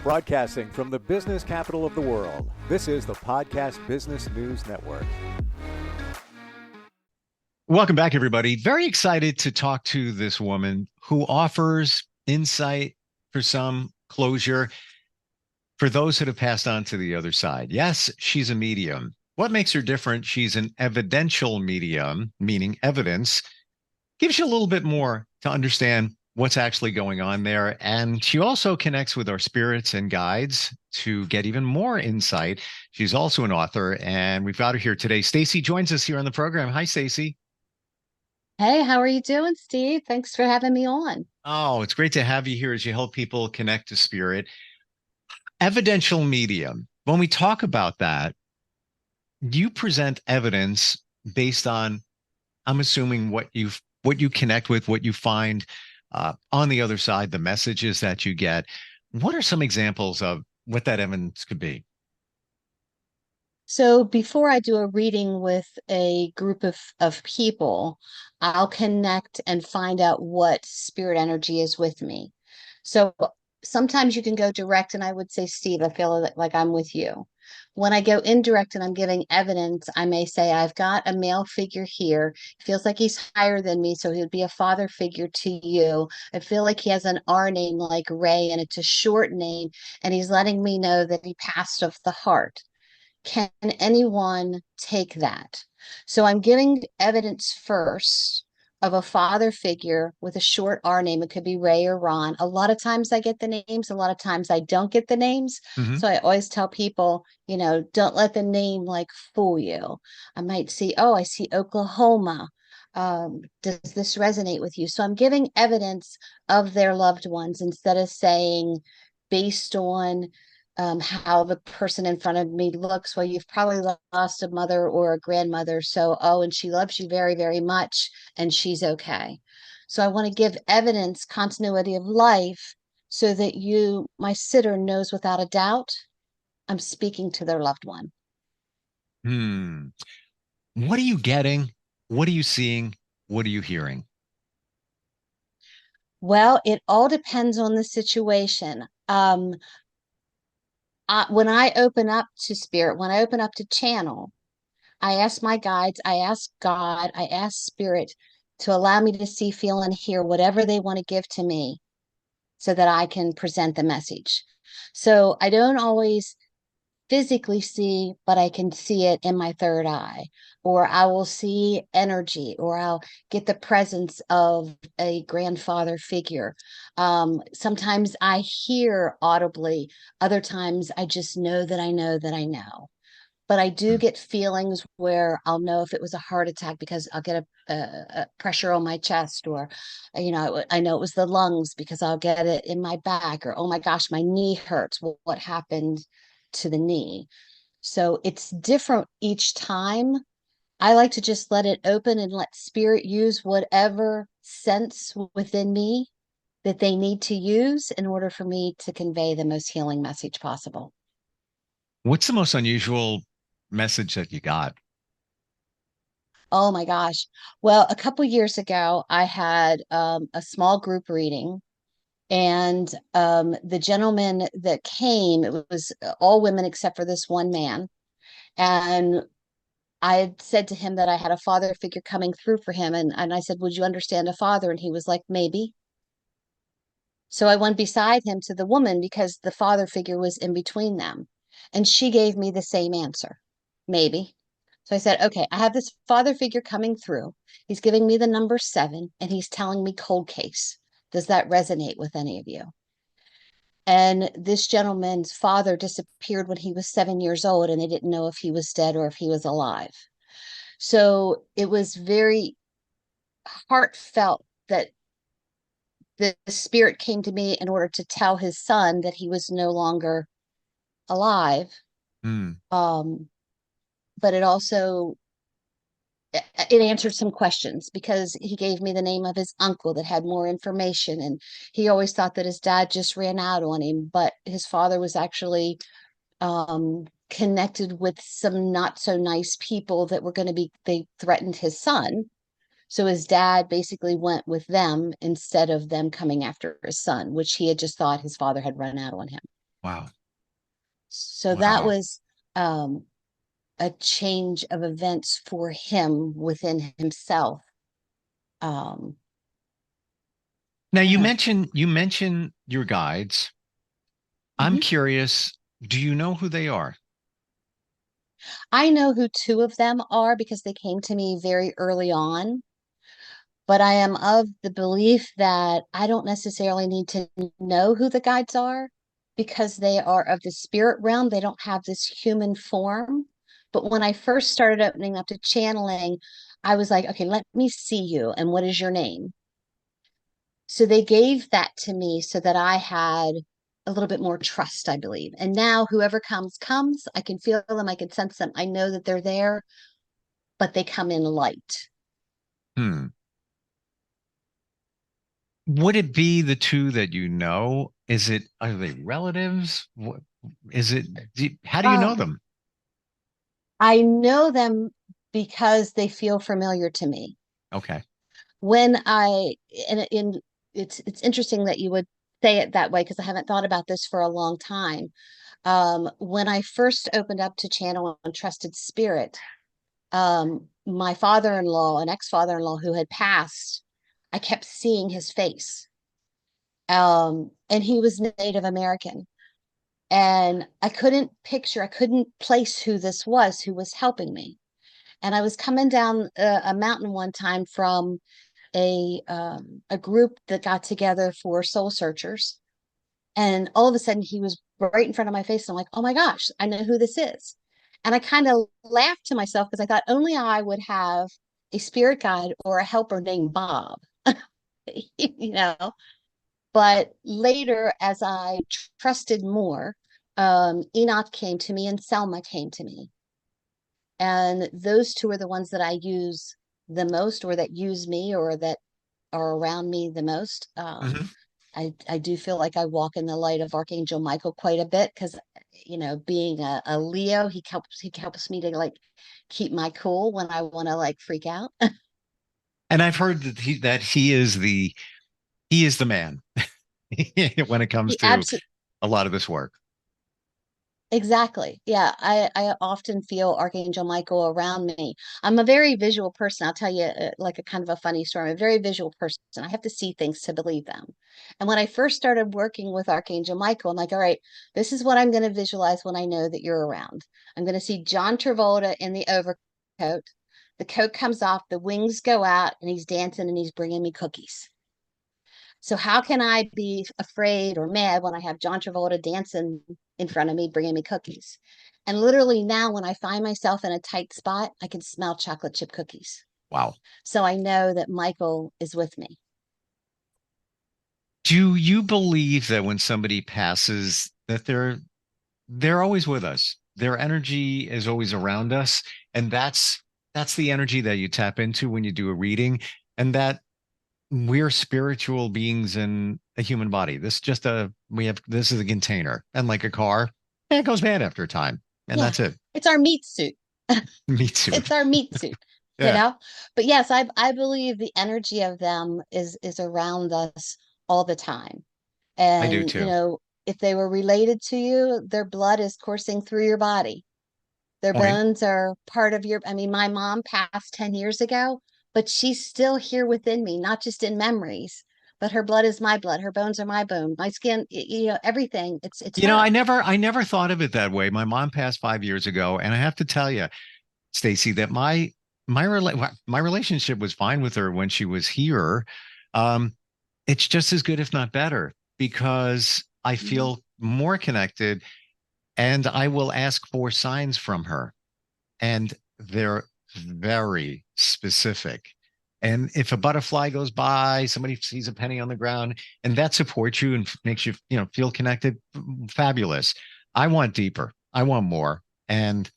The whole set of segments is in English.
Broadcasting from the business capital of the world, this is the Podcast Business News Network. Welcome back, everybody. Very excited to talk to this woman who offers insight, for some closure, for those that have passed on to the other side. Yes, she's a medium. What makes her different? She's an evidential medium, meaning evidence, gives you a little bit more to understand what's actually going on there. And she also connects with our spirits and guides to get even more insight. She's also an author, and we've got her here today. Stacy joins us here on the program. Hi, Stacy. Hey, how are you doing, Steve? Thanks for having me on. Oh, it's great to have you here as you help people connect to spirit. Evidential medium. When we talk about that, you present evidence based on, I'm assuming, what you connect with, what you find on the other side, the messages that you get. What are some examples of what that evidence could be? So before I do a reading with a group of people, I'll connect and find out what spirit energy is with me. So sometimes you can go direct, and I would say, Steve, I feel like I'm with you. When I go indirect and I'm giving evidence, I may say, I've got a male figure here. It feels like he's higher than me, so he would be a father figure to you. I feel like he has an R name like Ray, and it's a short name, and he's letting me know that he passed of the heart. Can anyone take that? So I'm giving evidence first of a father figure with a short R name. It could be Ray or Ron. A lot of times I get the names, a lot of times I don't get the names. Mm-hmm. So I always tell people, don't let the name like fool you. I might see, oh, I see Oklahoma. Does this resonate with you? So I'm giving evidence of their loved ones instead of saying based on how the person in front of me looks. Well, you've probably lost a mother or a grandmother. So, oh, and she loves you very, very much, and she's okay. So I want to give evidence, continuity of life, so that you, my sitter, knows without a doubt I'm speaking to their loved one. Hmm. What are you getting? What are you seeing? What are you hearing? Well, it all depends on the situation. When I open up to spirit, when I open up to channel, I ask my guides, I ask God, I ask spirit to allow me to see, feel, and hear whatever they want to give to me so that I can present the message. So I don't always physically see, but I can see it in my third eye, or I will see energy, or I'll get the presence of a grandfather figure. Sometimes I hear audibly, other times I just know that I know that I know. But I do get feelings where I'll know if it was a heart attack because I'll get a pressure on my chest, or, I know it was the lungs because I'll get it in my back, or, oh my gosh, my knee hurts. Well, what happened to the knee? So it's different each time. I like to just let it open and let spirit use whatever sense within me that they need to use in order for me to convey the most healing message possible. What's the most unusual message that you got? Oh my gosh. Well, a couple years ago, I had a small group reading, and the gentleman that came, it was all women except for this one man. And I had said to him that I had a father figure coming through for him. And I said, would you understand a father? And he was like, maybe. So I went beside him to the woman because the father figure was in between them. And she gave me the same answer, maybe. So I said, okay, I have this father figure coming through. He's giving me the number 7, and he's telling me cold case. Does that resonate with any of you? And this gentleman's father disappeared when he was 7 years old, and they didn't know if he was dead or if he was alive. So it was very heartfelt that the spirit came to me in order to tell his son that he was no longer alive. Hmm. Um, but it answered some questions because he gave me the name of his uncle that had more information, and he always thought that his dad just ran out on him, but his father was actually connected with some not so nice people that were going to be, they threatened his son. So his dad basically went with them instead of them coming after his son, which he had just thought his father had run out on him. Wow. So that Wow. was um, a change of events for him within himself. Um, Now yeah. you mentioned your guides. I'm Mhm. curious, do you know who they are? I know who two of them are because they came to me very early on. But I am of the belief that I don't necessarily need to know who the guides are because they are of the spirit realm. They don't have this human form. But when I first started opening up to channeling, I was like, okay, let me see you. And what is your name? So they gave that to me so that I had a little bit more trust, I believe. And now whoever comes, comes. I can feel them, I can sense them. I know that they're there, but they come in light. Hmm. Would it be the two that you know? Is it, are they relatives? What is it? How do you know Um, them? I know them because they feel familiar to me. Okay. When I and in it's interesting that you would say it that way because I haven't thought about this for a long time. When I first opened up to channel and trusted spirit, my father-in-law, an ex-father-in-law who had passed, I kept seeing his face. And he was Native American. And I couldn't place who this was who was helping me. And I was coming down a mountain one time from a group that got together for soul searchers, and all of a sudden he was right in front of my face. And I'm like, oh my gosh, I know who this is. And I kind of laughed to myself because I thought only I would have a spirit guide or a helper named Bob, you know. But later, as I trusted more, Enoch came to me and Selma came to me. And those two are the ones that I use the most, or that use me, or that are around me the most. Mhm. I do feel like I walk in the light of Archangel Michael quite a bit because, being a Leo, he helps me to like keep my cool when I want to like freak out. And I've heard that he is the man when it comes He to absolutely. a lot of this work. Exactly. Yeah, I often feel Archangel Michael around me. I'm a very visual person. I'll tell you like a kind of a funny story. I'm a very visual person. I have to see things to believe them. And when I first started working with Archangel Michael, I'm like, all right, this is what I'm going to visualize when I know that you're around. I'm going to see John Travolta in the overcoat. The coat comes off, the wings go out, and he's dancing and he's bringing me cookies. So how can I be afraid or mad when I have John Travolta dancing in front of me, bringing me cookies? And literally now, when I find myself in a tight spot, I can smell chocolate chip cookies. Wow. So I know that Michael is with me. Do you believe that when somebody passes that they're always with us? Their energy is always around us, and that's the energy that you tap into when you do a reading, and that we're spiritual beings in a human body. This is a container, and like a car, it goes bad after a time, and Yeah, that's it. it's our meat suit. Me too. It's our meat suit, you Yeah, know? But yes, I believe the energy of them is around us all the time. I do And, too. if they were related to you, their blood is coursing through your body. Their Okay. bones are part of your, I mean, my mom passed 10 years ago, but she's still here within me, not just in memories, but her blood is my blood. Her bones are my bone. My skin, everything. It's her. I never thought of it that way. My mom passed 5 years ago, and I have to tell you, Stacy, that my relationship was fine with her when she was here. Um, it's just as good, if not better, because I Mhm. feel more connected, and I will ask for signs from her, and they're very specific. And if a butterfly goes by, somebody sees a penny on the ground, and that supports you and makes you, feel connected, fabulous. I want deeper. I want more. And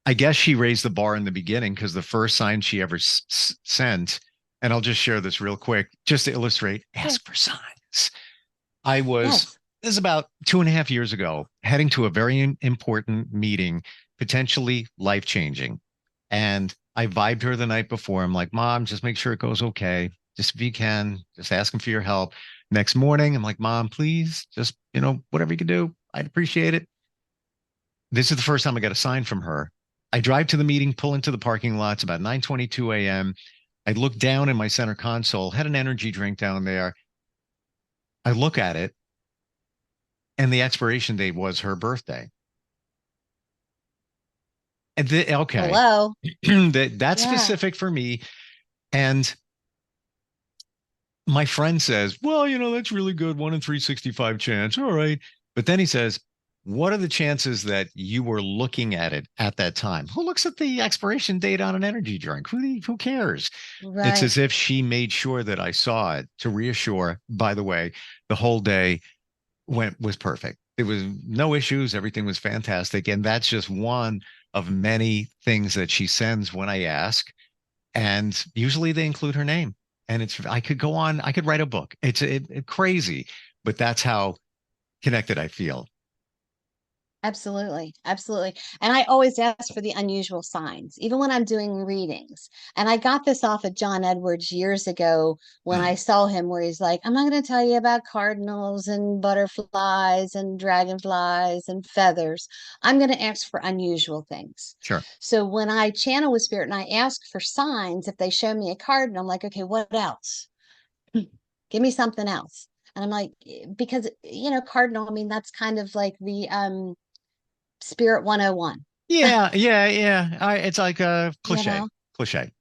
I guess she raised the bar in the beginning because the first sign she ever sent, and I'll just share this real quick, just to illustrate, Yeah. ask for signs. I was, Yes. this is about 2.5 years ago, heading to a very important meeting, potentially life changing. And I vibed her the night before. I'm like, Mom, just make sure it goes okay. Just if you can, just asking for your help. Next morning, I'm like, Mom, please, just, whatever you can do. I'd appreciate it. This is the first time I got a sign from her. I drive to the meeting, pull into the parking lot. It's about 9:22 a.m. I look down in my center console, had an energy drink down there. I look at it, and the expiration date was her birthday. And okay, Hello. that's Yeah. specific for me. And my friend says, well, that's really good. 1 in 365 chance. All right. But then he says, what are the chances that you were looking at it at that time? Who looks at the expiration date on an energy drink? Who cares? It's Right. as if she made sure that I saw it to reassure, by the way, the whole day was perfect. There was no issues. Everything was fantastic. And that's just one of many things that she sends when I ask. And usually they include her name. And I could go on, I could write a book. It's crazy, but that's how connected I feel. Absolutely. Absolutely. And I always ask for the unusual signs, even when I'm doing readings. And I got this off of John Edwards years ago when Hmm, I saw him, where he's like, I'm not going to tell you about cardinals and butterflies and dragonflies and feathers. I'm going to ask for unusual things. sure. So when I channel with spirit and I ask for signs, if they show me a card and I'm like, okay, what else? Give me something else. And I'm like, because, cardinal, I mean, that's kind of like the Spirit 101. Yeah, yeah, yeah. It's like a You cliche, know, cliche.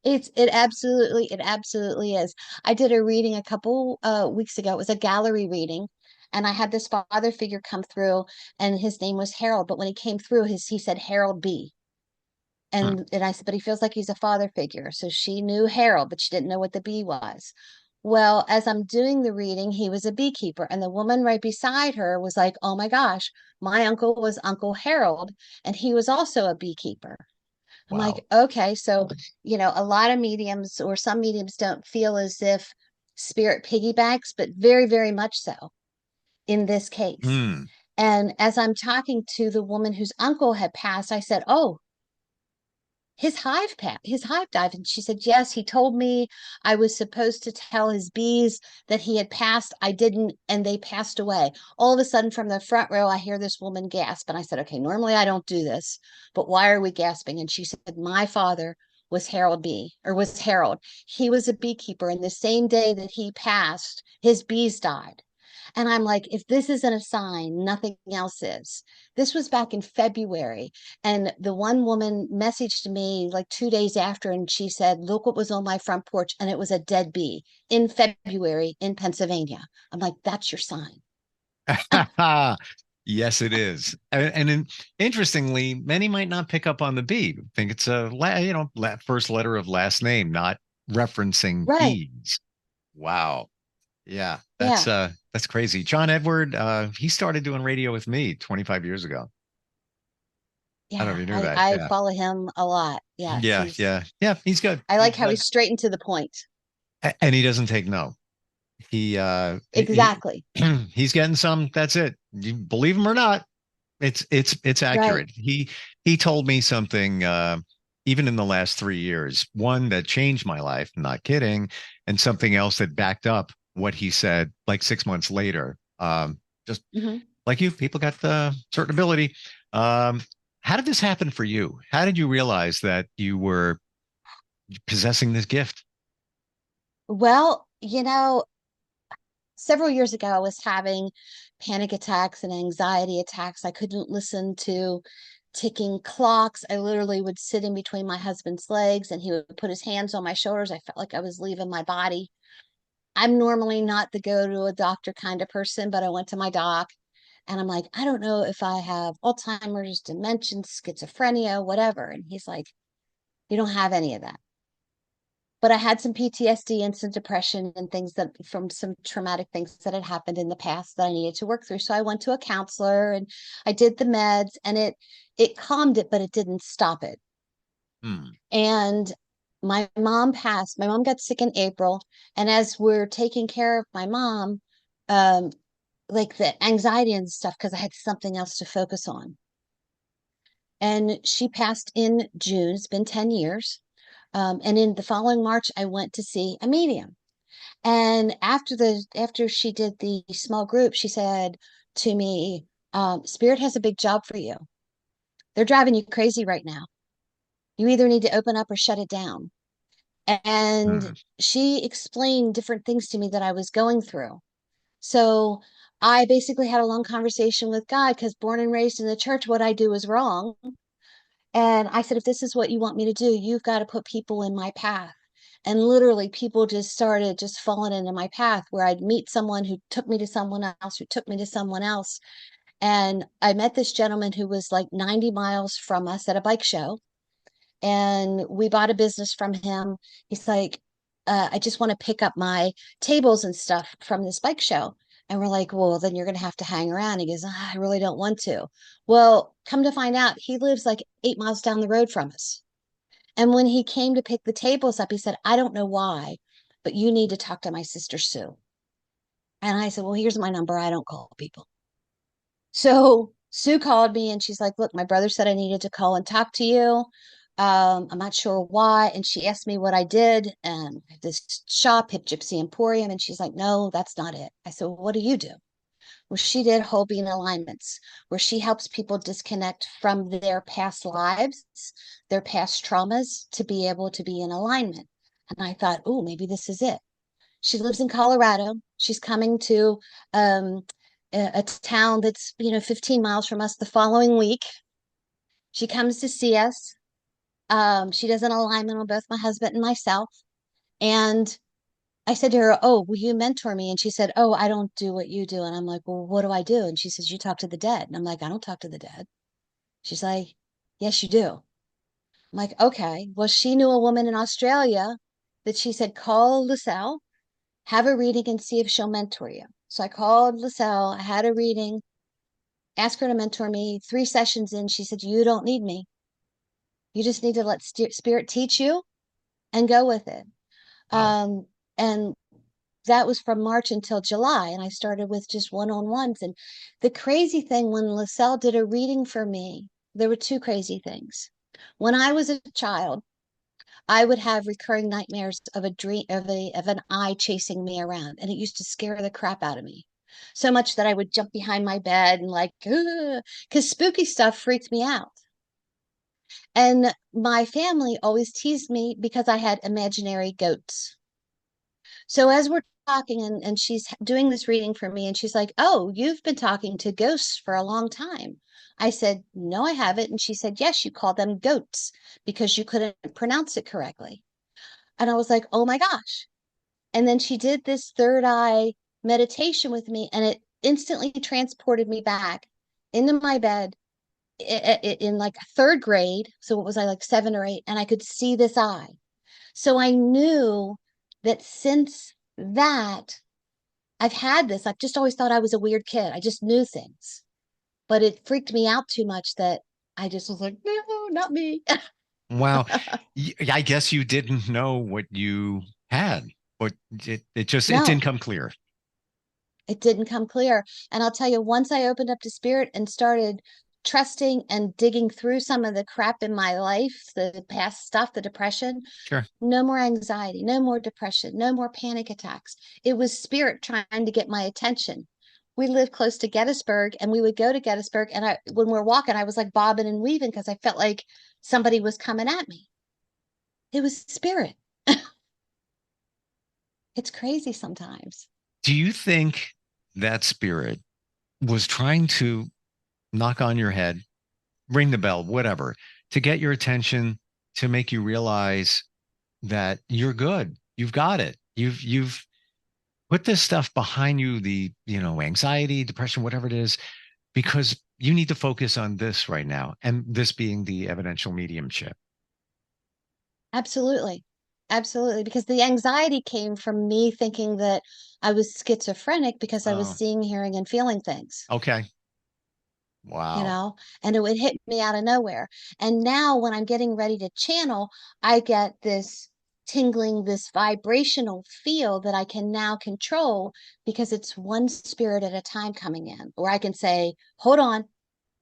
it absolutely is. I did a reading a couple weeks ago. It was a gallery reading, and I had this father figure come through, and his name was Harold. But when he came through, he said Harold B. Hmm. And I said, but he feels like he's a father figure. So she knew Harold, but she didn't know what the B was. Well, as I'm doing the reading, he was a beekeeper, and the woman right beside her was like, "Oh my gosh, my uncle was Uncle Harold, and he was also a beekeeper." I'm Wow. like, okay, so, a lot of mediums or some mediums don't feel as if spirit piggybacks, but very, very much so in this case. Hmm. And as I'm talking to the woman whose uncle had passed, I said, "Oh, his hive dive." And she said, "Yes, he told me I was supposed to tell his bees that he had passed. I didn't, and they passed away." All of a sudden, from the front row, I hear this woman gasp. And I said, "Okay, normally I don't do this, but why are we gasping?" And she said, "My father was Harold B, or was Harold. He was a beekeeper, and the same day that he passed, his bees died." And I'm like, if this isn't a sign, nothing else is. This was back in February. And the one woman messaged me like 2 days after, and she said, "Look what was on my front porch." And it was a dead bee in February in Pennsylvania. I'm like, that's your sign. Yes, it is. Interestingly, many might not pick up on the B. Think it's first letter of last name, not referencing Right. bees. Wow. Yeah, Yeah. that's crazy. John Edward, he started doing radio with me 25 years ago. I don't know Yeah. if you knew I, that. I Yeah. follow him a lot. Yes. Yeah, yeah. Yeah, he's good. I like He's how good. he's straight and to the point. And he doesn't take no. He Exactly. he's getting some, that's it. You believe him or not, it's Right. accurate. He told me something even in the last 3 years, one that changed my life, not kidding, and something else that backed up what he said like 6 months later. Just Hmm. like you, people got the certain ability. Um, how did this happen for you? How did you realize that you were possessing this gift? Well, several years ago, I was having panic attacks and anxiety attacks. I couldn't listen to ticking clocks. I literally would sit in between my husband's legs and he would put his hands on my shoulders. I felt like I was leaving my body. I'm normally not the go to a doctor kind of person, but I went to my doc and I'm like, "I don't know if I have Alzheimer's, dementia, schizophrenia, whatever." And he's like, "You don't have any of that." But I had some PTSD and some depression and things that from some traumatic things that had happened in the past that I needed to work through. So I went to a counselor and I did the meds, and it calmed it, but it didn't stop it. Hmm. And my mom passed. My mom got sick in April, and as we're taking care of my mom, um, like the anxiety and stuff, because I had something else to focus on. And she passed in June. It's been 10 years. And in the following March, I went to see a medium. And after she did the small group, she said to me, Spirit has a big job for you. They're driving you crazy right now. You either need to open up or shut it down. And Hmm. she explained different things to me that I was going through. So I basically had a long conversation with God because born and raised in the church, what I do is wrong. And I said, if this is what you want me to do, you've got to put people in my path. And literally, people just started just falling into my path where I'd meet someone who took me to someone else, who took me to someone else. And I met this gentleman who was like 90 miles from us at a bike show. And we bought a business from him. He's like, I just want to pick up my tables and stuff from this bike show. And we're like, well, then you're going to have to hang around. He goes, I really don't want to. Well, come to find out, he lives like 8 miles down the road from us. And when he came to pick the tables up, he said, I don't know why, but you need to talk to my sister Sue. And I said, well, here's my number. I don't call people. So Sue called me and she's like, look, my brother said I needed to call and talk to you. I'm not sure why. And she asked me what I did. And this shop, Hip Gypsy Emporium. And she's like, no, that's not it. I said, well, what do you do? Well, she did whole being alignments, where she helps people disconnect from their past lives, their past traumas to be able to be in alignment. And I thought, oh, maybe this is it. She lives in Colorado. She's coming to um, a town that's 15 miles from us the following week. She comes to see us. She does an alignment on both my husband and myself. And I said to her, oh, will you mentor me? And she said, oh, I don't do what you do. And I'm like, well, what do I do? And she says, you talk to the dead. And I'm like, I don't talk to the dead. She's like, yes, you do. I'm like, okay. Well, she knew a woman in Australia that she said, call LaSalle, have a reading and see if she'll mentor you. So I called LaSalle, I had a reading, asked her to mentor me. 3 sessions in, she said, you don't need me. You just need to let spirit teach you and go with it. Wow. And that was from March until July. And I started with just one-on-ones. And the crazy thing, when LaSalle did a reading for me, there were two crazy things. When I was a child, I would have recurring nightmares of a dream of an eye chasing me around, and it used to scare the crap out of me. So much that I would jump behind my bed and like, because spooky stuff freaked me out. And my family always teased me because I had imaginary goats. So as we're talking, and she's doing this reading for me, and she's like, oh, you've been talking to ghosts for a long time. I said, no, I haven't. And she said, yes, you call them goats because you couldn't pronounce it correctly. And I was like, oh my gosh. And then she did this third eye meditation with me, and it instantly transported me back into my bed in like third grade. So what was I, like 7 or 8? And I could see this eye. So I knew that since that, I've had this. I've just always thought I was a weird kid. I just knew things, but it freaked me out too much that I just was like, no, not me. Wow. I guess you didn't know what you had, but it didn't No, come clear. it didn't come clear. And I'll tell you, once I opened up to spirit and started trusting and digging through some of the crap in my life, the past stuff, the depression, Sure. no more anxiety, no more depression, no more panic attacks. It was spirit trying to get my attention. We lived close to Gettysburg, and we would go to Gettysburg. And when we're walking, I was like bobbing and weaving because I felt like somebody was coming at me. It was spirit. It's crazy sometimes. Do you think that spirit was trying to knock on your head, ring the bell, whatever, to get your attention, to make you realize that you're good. You've got it. You've put this stuff behind you, the, anxiety, depression, whatever it is, because you need to focus on this right now. And this being the evidential mediumship. Absolutely. Absolutely. Because the anxiety came from me thinking that I was schizophrenic because I was Oh, seeing, hearing, and feeling things, okay. you Wow. know, and it would hit me out of nowhere. And now when I'm getting ready to channel, I get this tingling, this vibrational feel that I can now control because it's one spirit at a time coming in, or I can say, hold on,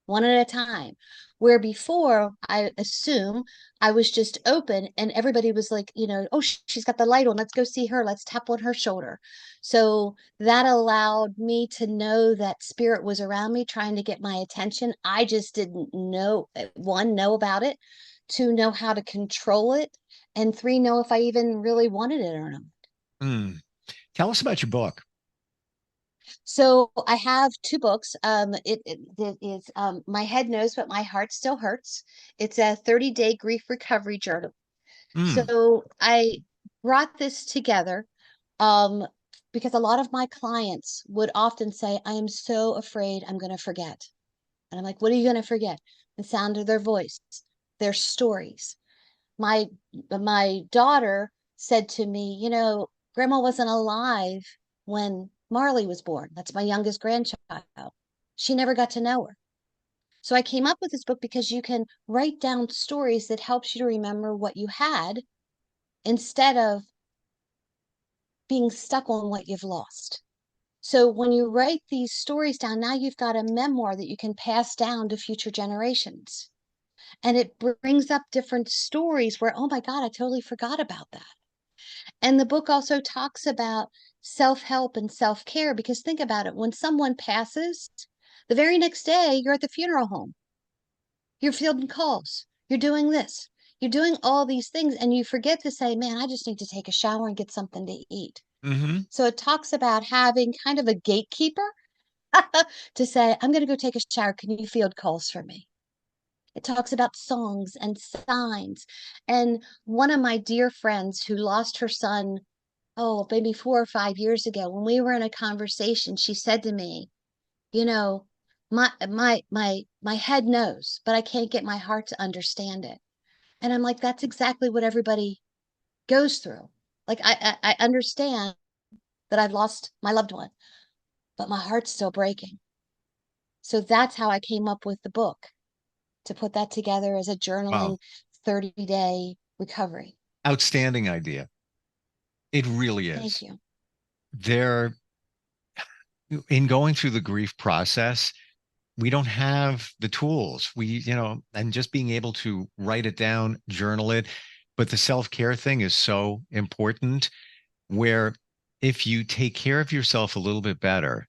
one at a time. Where before, I assume I was just open and everybody was like, oh, she's got the light on. Let's go see her. Let's tap on her shoulder. So that allowed me to know that spirit was around me trying to get my attention. I just didn't know, one, know about it, two, know how to control it, and three, know if I even really wanted it or not. Mm. Tell us about your book. So I have two books. It is My Head Knows, but My Heart Still Hurts. It's a 30-day grief recovery journal. Mm. So I brought this together um, because a lot of my clients would often say, I am so afraid I'm going to forget. And I'm like, what are you going to forget? The sound of their voice, their stories. My daughter said to me, Grandma wasn't alive when Marley was born. That's my youngest grandchild. She never got to know her. So I came up with this book because you can write down stories that helps you to remember what you had instead of being stuck on what you've lost. So when you write these stories down, now you've got a memoir that you can pass down to future generations. And it brings up different stories where, oh my God, I totally forgot about that. And the book also talks about self help and self care because think about it when someone passes, the very next day you're at the funeral home, you're fielding calls, you're doing this, you're doing all these things, and you forget to say, man, I just need to take a shower and get something to eat. Hmm. So it talks about having kind of a gatekeeper to say, I'm going to go take a shower. Can you field calls for me? It talks about songs and signs. And one of my dear friends who lost her son, oh, maybe 4 or 5 years ago, when we were in a conversation, she said to me, you know, my head knows, but I can't get my heart to understand it. And I'm like, that's exactly what everybody goes through. Like I understand that I've lost my loved one, but my heart's still breaking. So that's how I came up with the book to put that together as a Wow. journaling 30-day recovery. Outstanding idea. It really Thank is. you. There, in going through the grief process, we don't have the tools. And just being able to write it down, journal it. But the self-care thing is so important where if you take care of yourself a little bit better,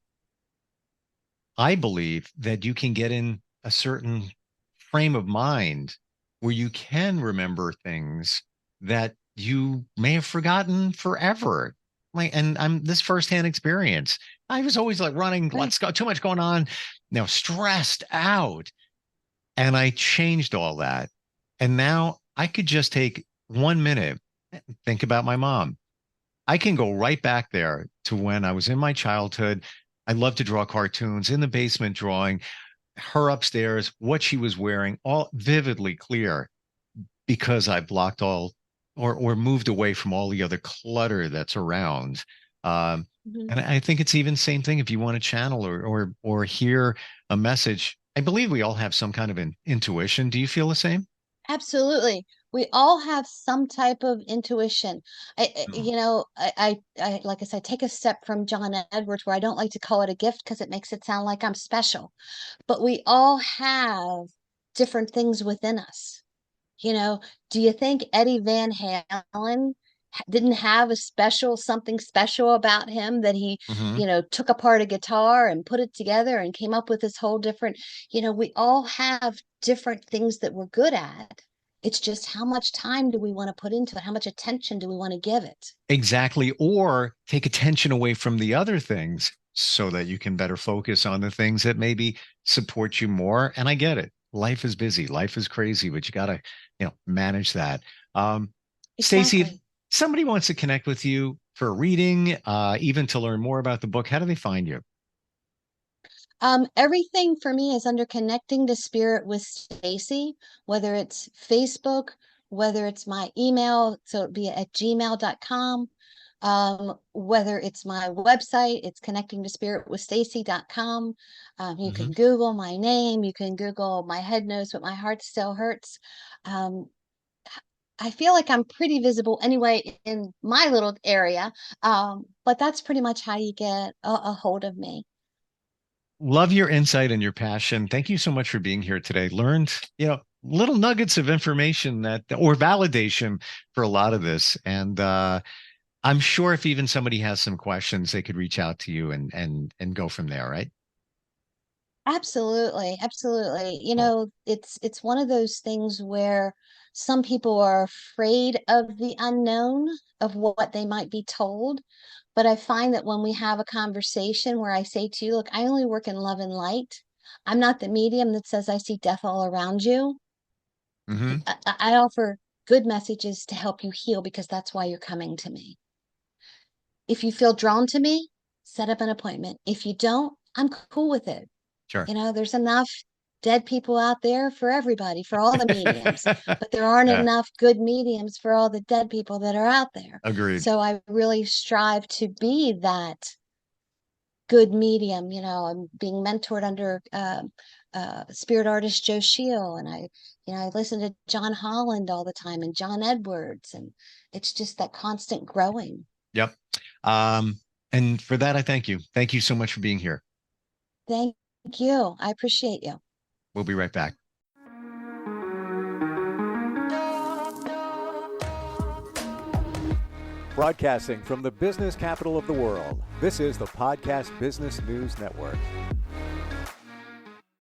I believe that you can get in a certain frame of mind where you can remember things that you may have forgotten forever. Like, and I'm this firsthand experience. I was always like running, Right. let's go, too much going on, stressed out. And I changed all that. And now I could just take 1 minute, think about my mom. I can go right back there to when I was in my childhood. I love to draw cartoons in the basement, drawing her upstairs, what she was wearing, all vividly clear because I blocked all or moved away from all the other clutter that's around. Um, Mhm. and I think it's even same thing if you want to channel or hear a message. I believe we all have some kind of an intuition. Do you feel the same? Absolutely. We all have some type of intuition. Mm. Like I said, take a step from John Edwards, where I don't like to call it a gift because it makes it sound like I'm special. But we all have different things within us. You know, do you think Eddie Van Halen didn't have a special something special about him that he, Hmm. took apart a guitar and put it together and came up with this whole different, we all have different things that we're good at. It's just how much time do we want to put into it? How much attention do we want to give it? Exactly. Or take attention away from the other things so that you can better focus on the things that maybe support you more. And I get it. Life is busy, life is crazy, but you got to, manage that. Um, Stacey, if Exactly. somebody wants to connect with you for a reading, even to learn more about the book, how do they find you? Everything for me is under Connecting to Spirit with Stacy, whether it's Facebook, whether it's my email, so it'd be at gmail.com, whether it's my website, it's connecting to spirit with Stacy.com. You Hmm. can Google my name, you can Google My Head Knows But My Heart Still Hurts. Um, I feel like I'm pretty visible anyway in my little area, but that's pretty much how you get a hold of me. Love your insight and your passion. Thank you so much for being here today. Learned, little nuggets of information or validation for a lot of this. And I'm sure if even somebody has some questions, they could reach out to you and go from there, right? Absolutely, absolutely. Cool. It's one of those things where some people are afraid of the unknown, of what they might be told. But I find that when we have a conversation where I say to you, look, I only work in love and light. I'm not the medium that says I see death all around you. Hmm. I offer good messages to help you heal because that's why you're coming to me. If you feel drawn to me, set up an appointment. If you don't, I'm cool with it. Sure. There's enough dead people out there for everybody, for all the mediums, but there aren't Yeah, enough good mediums for all the dead people that are out there. agreed. So I really strive to be that good medium. I'm being mentored under spirit artist Joe Shield, and I listen to John Holland all the time and John Edwards, and it's just that constant growing. Yep. And for that, I thank you. Thank you so much for being here. Thank you. I appreciate you. We'll be right back. Broadcasting from the business capital of the world, this is the Podcast Business News Network.